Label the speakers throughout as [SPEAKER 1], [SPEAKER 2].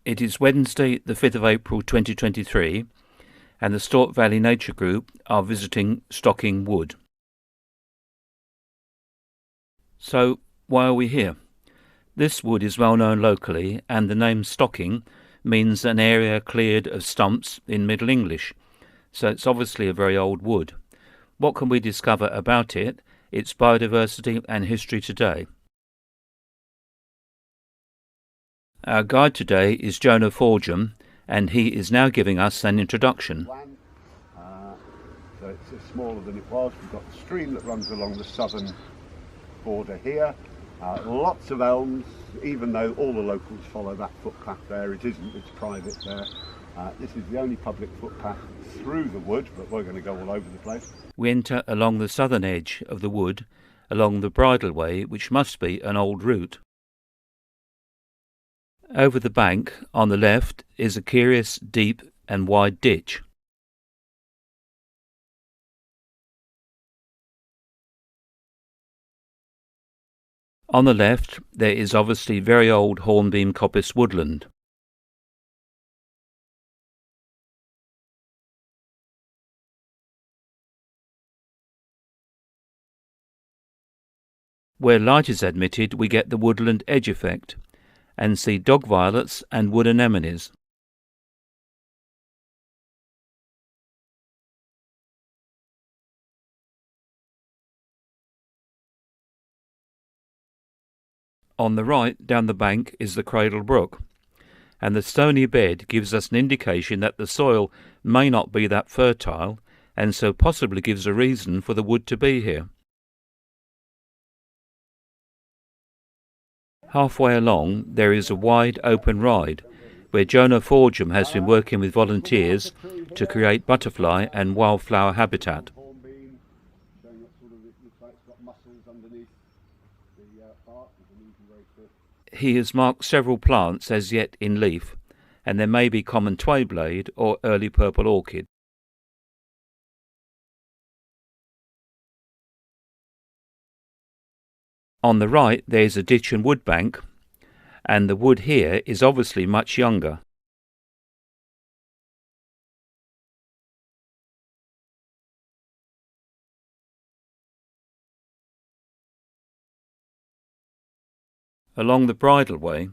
[SPEAKER 1] It is Wednesday, the 5th of April 2023, and the Stort Valley Nature Group are visiting StockingWood. So, why are we here? This wood is well known locally, and the name stocking means an area cleared of stumps in Middle English, so it's obviously a very old wood. What can we discover about it, its biodiversity and history today? Our guide today is Jonah Forgem, and he is now giving us an introduction.
[SPEAKER 2] So it's smaller than it was. We've got the stream that runs along the southern border here. Lots of elms, even though all the locals follow that footpath there. It isn't, it's private there. This is the only public footpath through the wood, but we're going to go all over the place.
[SPEAKER 1] We enter along the southern edge of the wood, along the bridleway, which must be an old route. Over the bank, on the left, is a curious, deep and wide ditch. On the left, there is obviously very old hornbeam coppice woodland. Where light is admitted, we get the woodland edge effect, and see dog violets and wood anemones. On the right, down the bank, is the Cradle Brook, and the stony bed gives us an indication that the soil may not be that fertile, and so possibly gives a reason for the wood to be here. Halfway along, there is a wide open ride, where Jonah Forgem has been working with volunteers to create butterfly and wildflower habitat. He has marked several plants as yet in leaf, and there may be common twayblade or early purple orchid. On the right there is a ditch and wood bank, and the wood here is obviously much younger. Along the bridleway,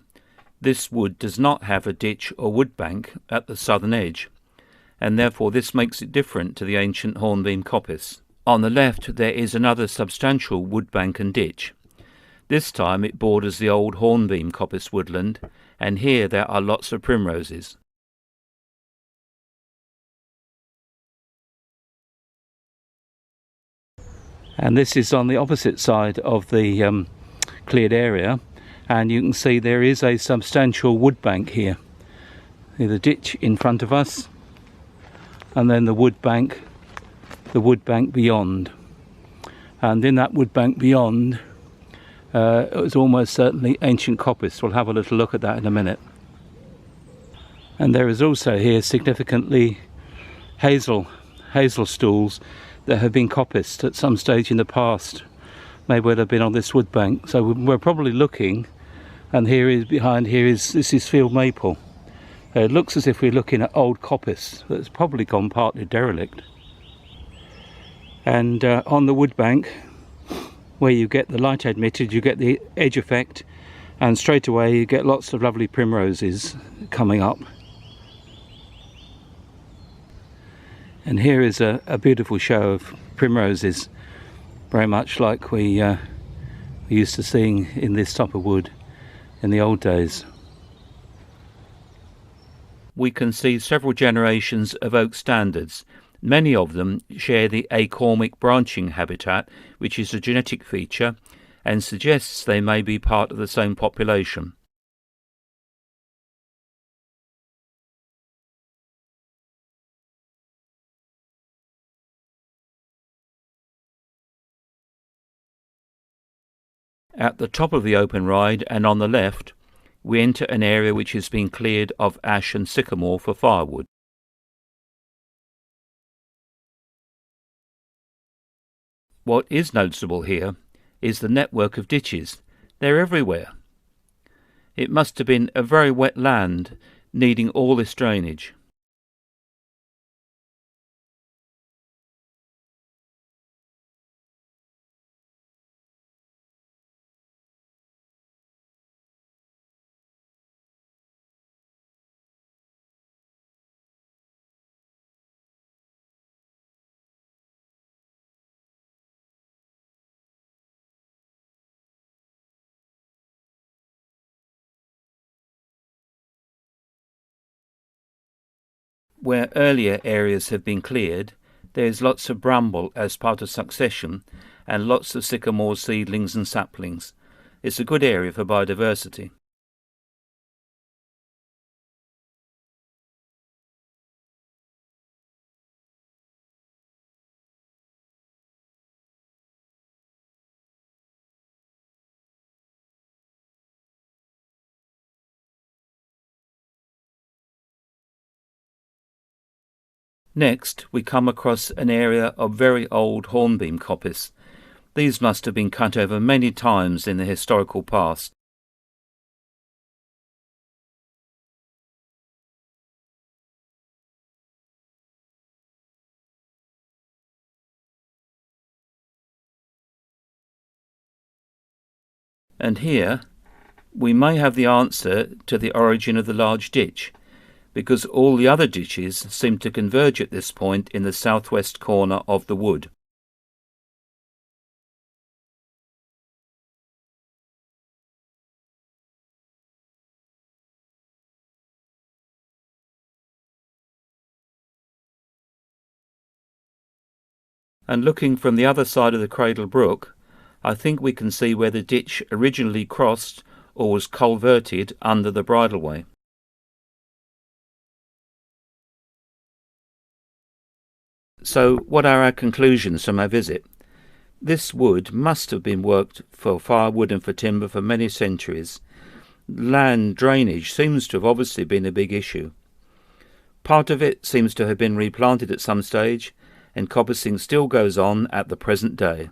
[SPEAKER 1] this wood does not have a ditch or wood bank at the southern edge, and therefore this makes it different to the ancient hornbeam coppice. On the left there is another substantial wood bank and ditch. This time it borders the old hornbeam coppice woodland, and here there are lots of primroses. And this is on the opposite side of the cleared area, and you can see there is a substantial wood bank here. The ditch in front of us, and then the wood bank beyond. And in that wood bank beyond, it was almost certainly ancient coppice. We'll have a little look at that in a minute. And there is also here significantly hazel stools that have been coppiced at some stage in the past. May well have been on this wood bank. So we're probably looking, and this is field maple. It looks as if we're looking at old coppice that's probably gone partly derelict. And on the wood bank, where you get the light admitted, you get the edge effect, and straight away you get lots of lovely primroses coming up. And here is a beautiful show of primroses, very much like we used to seeing in this type of wood in the old days. We can see several generations of oak standards. Many of them share the acormic branching habitat, which is a genetic feature and suggests they may be part of the same population. At the top of the open ride and on the left, we enter an area which has been cleared of ash and sycamore for firewood. What is noticeable here is the network of ditches. They're everywhere. It must have been a very wet land needing all this drainage. Where earlier areas have been cleared, there is lots of bramble as part of succession and lots of sycamore seedlings and saplings. It's a good area for biodiversity. Next, we come across an area of very old hornbeam coppice. These must have been cut over many times in the historical past. And here, we may have the answer to the origin of the large ditch, because all the other ditches seem to converge at this point in the southwest corner of the wood. And looking from the other side of the Cradle Brook, I think we can see where the ditch originally crossed or was culverted under the bridleway. So what are our conclusions from our visit? This wood must have been worked for firewood and for timber for many centuries. Land drainage seems to have obviously been a big issue. Part of it seems to have been replanted at some stage, and coppicing still goes on at the present day.